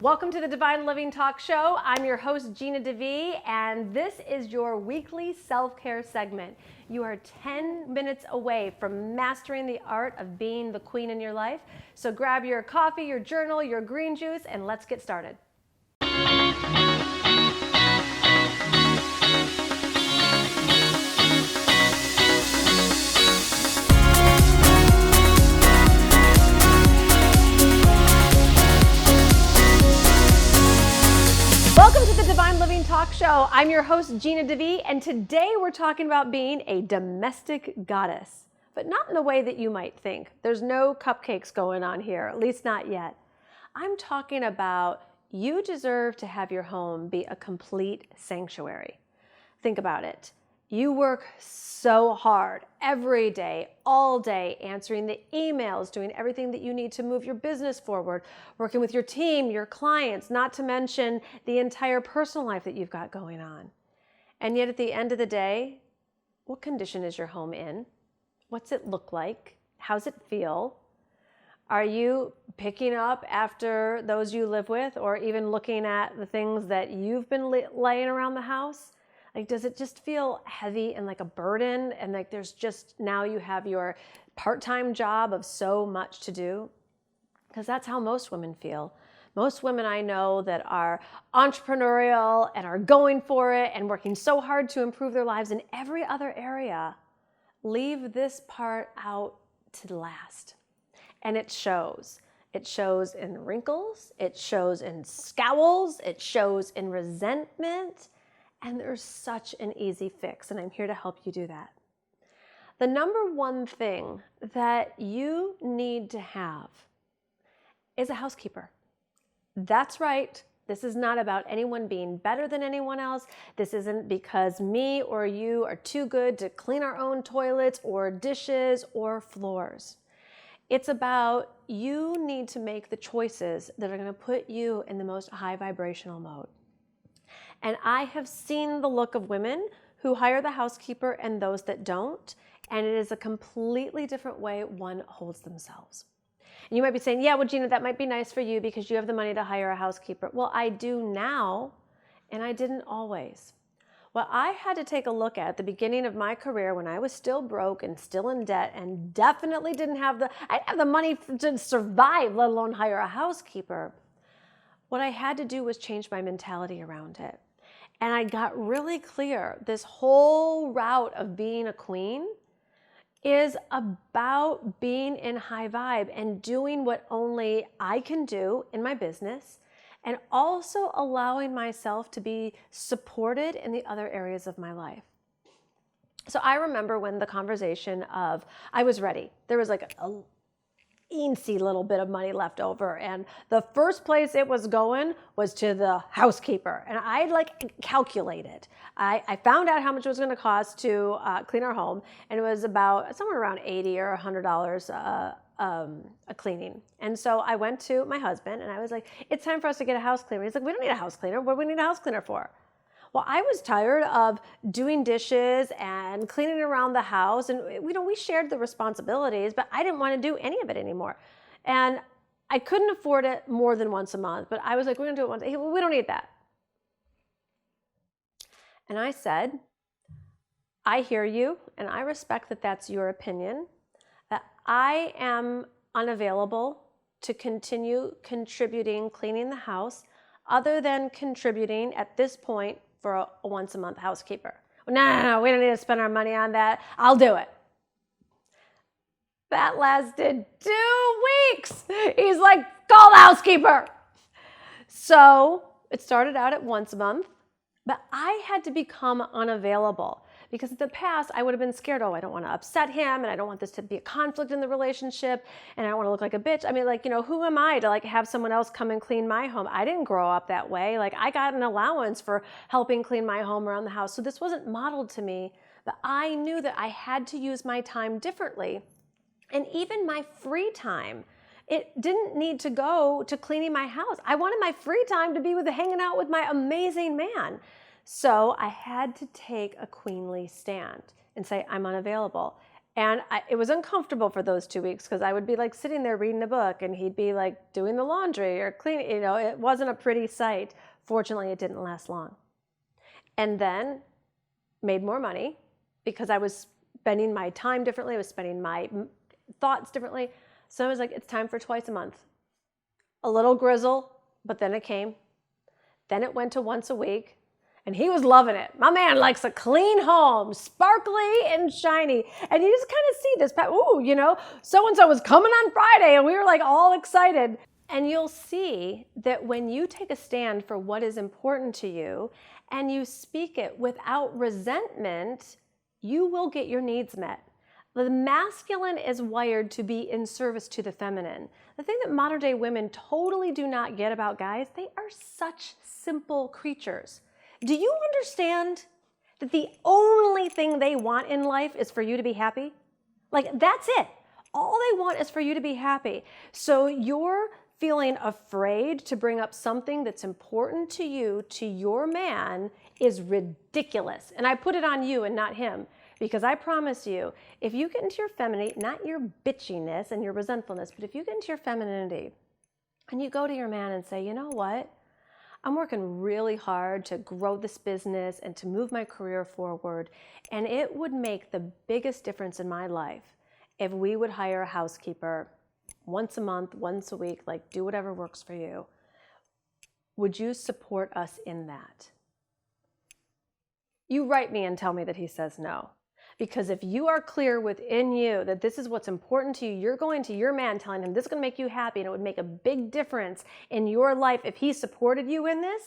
Welcome to the Divine Living Talk Show. I'm your host, Gina DeVee, and this is your weekly self-care segment. You are 10 minutes away from mastering the art of being the queen in your life. So grab your coffee, your journal, your green juice, and let's get started. Welcome to the Divine Living Talk Show. I'm your host, Gina DeVee, and today we're talking about being a domestic goddess, but not in the way that you might think. There's no cupcakes going on here, at least not yet. I'm talking about you deserve to have your home be a complete sanctuary. Think about it. You work so hard every day, all day, answering the emails, doing everything that you need to move your business forward, working with your team, your clients, not to mention the entire personal life that you've got going on. And yet at the end of the day, what condition is your home in? What's it look like? How's it feel? Are you picking up after those you live with, or even looking at the things that you've been laying around the house? Like, does it just feel heavy and like a burden? And like there's just, now you have your part-time job of so much to do? Because that's how most women feel. Most women I know that are entrepreneurial and are going for it and working so hard to improve their lives in every other area, leave this part out to last. And it shows. It shows in wrinkles, it shows in scowls, it shows in resentment. And there's such an easy fix, and I'm here to help you do that. The number one thing that you need to have is a housekeeper. That's right. This is not about anyone being better than anyone else. This isn't because me or you are too good to clean our own toilets or dishes or floors. It's about you need to make the choices that are going to put you in the most high vibrational mode. And I have seen the look of women who hire the housekeeper and those that don't, and it is a completely different way one holds themselves. And you might be saying, yeah, well, Gina, that might be nice for you because you have the money to hire a housekeeper. Well, I do now, and I didn't always. What I had to take a look at the beginning of my career when I was still broke and still in debt and definitely didn't have the money to survive, let alone hire a housekeeper. What I had to do was change my mentality around it. And I got really clear, this whole route of being a queen is about being in high vibe and doing what only I can do in my business, and also allowing myself to be supported in the other areas of my life. So I remember when the conversation of, I was ready. There was like a eensy little bit of money left over, and the first place it was going was to the housekeeper. And I calculated. I found out how much it was going to cost to clean our home, and it was about somewhere around $80 or $100 a cleaning. And so I went to my husband and I was like, it's time for us to get a house cleaner. He's like, we don't need a house cleaner. What do we need a house cleaner for? Well, I was tired of doing dishes and cleaning around the house, and we shared the responsibilities, but I didn't want to do any of it anymore. And I couldn't afford it more than once a month, but I was like, we're going to do it once. We don't need that. And I said, I hear you, and I respect that that's your opinion, that I am unavailable to continue contributing, cleaning the house, other than contributing at this point for a once a month housekeeper. No, we don't need to spend our money on that. I'll do it. That lasted 2 weeks. He's like, call the housekeeper. So it started out at once a month, but I had to become unavailable. Because in the past, I would have been scared, oh, I don't want to upset him, and I don't want this to be a conflict in the relationship, and I don't want to look like a bitch. I mean, who am I to have someone else come and clean my home? I didn't grow up that way. I got an allowance for helping clean my home around the house. So this wasn't modeled to me, but I knew that I had to use my time differently. And even my free time, it didn't need to go to cleaning my house. I wanted my free time to be hanging out with my amazing man. So I had to take a queenly stand and say, I'm unavailable. And it was uncomfortable for those 2 weeks because I would be like sitting there reading a book and he'd be like doing the laundry or cleaning. It wasn't a pretty sight. Fortunately, it didn't last long. And then made more money because I was spending my time differently. I was spending my thoughts differently. So I was like, it's time for twice a month. A little grizzle, but then it came. Then it went to once a week. And he was loving it. My man likes a clean home, sparkly and shiny. And you just kind of see this, so-and-so was coming on Friday and we were like all excited. And you'll see that when you take a stand for what is important to you and you speak it without resentment, you will get your needs met. The masculine is wired to be in service to the feminine. The thing that modern day women totally do not get about guys, they are such simple creatures. Do you understand that the only thing they want in life is for you to be happy? Like, that's it. All they want is for you to be happy. So you're feeling afraid to bring up something that's important to you, to your man, is ridiculous. And I put it on you and not him. Because I promise you, if you get into your femininity, not your bitchiness and your resentfulness, but if you get into your femininity and you go to your man and say, you know what? I'm working really hard to grow this business and to move my career forward. And it would make the biggest difference in my life if we would hire a housekeeper once a month, once a week, like do whatever works for you. Would you support us in that? You write me and tell me that he says no. Because if you are clear within you that this is what's important to you, you're going to your man telling him this is going to make you happy and it would make a big difference in your life if he supported you in this,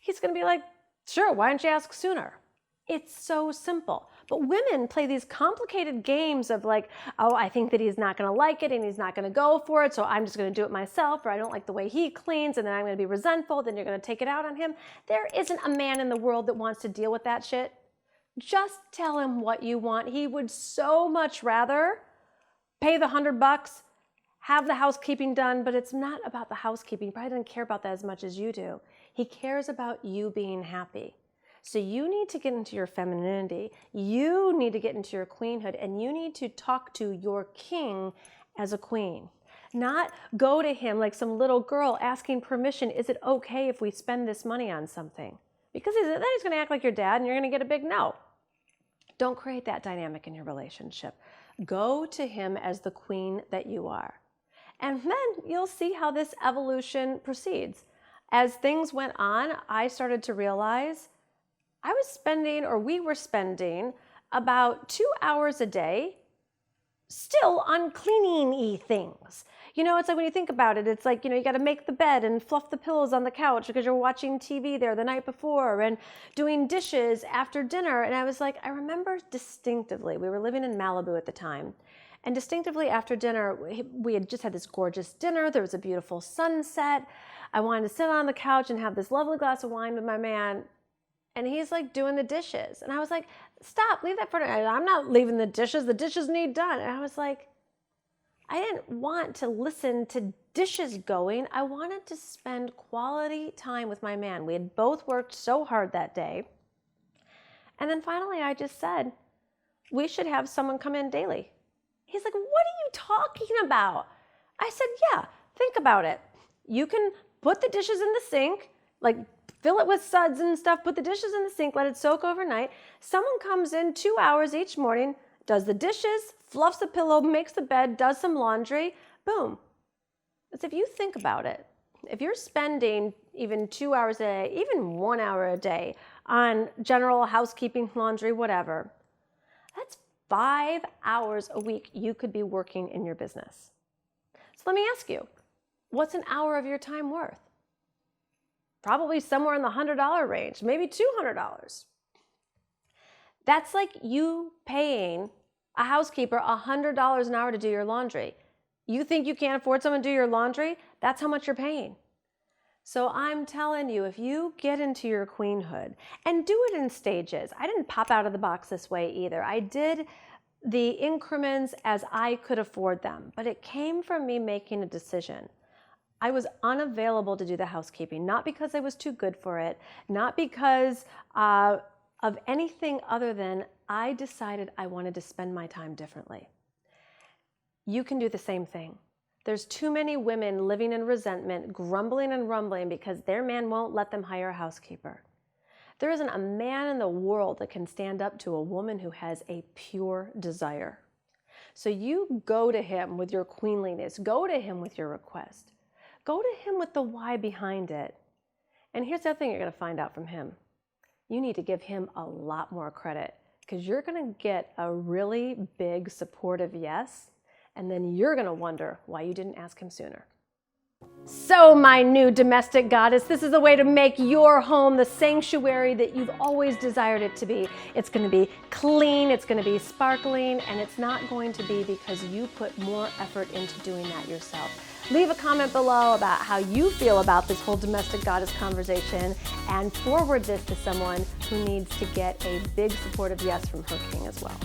he's going to be like, sure, why didn't you ask sooner? It's so simple. But women play these complicated games of like, oh, I think that he's not going to like it and he's not going to go for it, so I'm just going to do it myself, or I don't like the way he cleans and then I'm going to be resentful, then you're going to take it out on him. There isn't a man in the world that wants to deal with that shit. Just tell him what you want. He would so much rather pay the $100, have the housekeeping done, but it's not about the housekeeping. He probably doesn't care about that as much as you do. He cares about you being happy. So you need to get into your femininity. You need to get into your queenhood, and you need to talk to your king as a queen. Not go to him like some little girl asking permission, is it okay if we spend this money on something? Because then he's going to act like your dad and you're going to get a big no. Don't create that dynamic in your relationship. Go to him as the queen that you are. And then you'll see how this evolution proceeds. As things went on, I started to realize we were spending about 2 hours a day still on cleaning-y things. It's like when you think about it, it's like, you got to make the bed and fluff the pillows on the couch because you're watching TV there the night before and doing dishes after dinner. And I was like, I remember distinctively, we were living in Malibu at the time. And distinctively after dinner, we had just had this gorgeous dinner. There was a beautiful sunset. I wanted to sit on the couch and have this lovely glass of wine with my man. And he's like doing the dishes. And I was like, stop, leave that for now. I'm not leaving the dishes. The dishes need done. And I was like, I didn't want to listen to dishes going. I wanted to spend quality time with my man. We had both worked so hard that day. And then finally I just said, we should have someone come in daily. He's like, what are you talking about? I said, yeah, think about it. You can put the dishes in the sink, like fill it with suds and stuff, put the dishes in the sink, let it soak overnight. Someone comes in 2 hours each morning, does the dishes, fluffs the pillow, makes the bed, does some laundry, boom. Because if you think about it, if you're spending even 2 hours a day, even 1 hour a day on general housekeeping, laundry, whatever, that's 5 hours a week you could be working in your business. So let me ask you, what's an hour of your time worth? Probably somewhere in the $100 range, maybe $200. That's like you paying a housekeeper $100 an hour to do your laundry. You think you can't afford someone to do your laundry? That's how much you're paying. So I'm telling you, if you get into your queenhood and do it in stages, I didn't pop out of the box this way either. I did the increments as I could afford them, but it came from me making a decision. I was unavailable to do the housekeeping, not because I was too good for it, not because of anything other than I decided I wanted to spend my time differently. You can do the same thing. There's too many women living in resentment, grumbling and rumbling because their man won't let them hire a housekeeper. There isn't a man in the world that can stand up to a woman who has a pure desire. So you go to him with your queenliness, go to him with your request, go to him with the why behind it. And here's the other thing you're going to find out from him. You need to give him a lot more credit because you're going to get a really big supportive yes, and then you're going to wonder why you didn't ask him sooner. So my new domestic goddess, this is a way to make your home the sanctuary that you've always desired it to be. It's going to be clean, it's going to be sparkling, and it's not going to be because you put more effort into doing that yourself. Leave a comment below about how you feel about this whole domestic goddess conversation and forward this to someone who needs to get a big supportive yes from her king as well.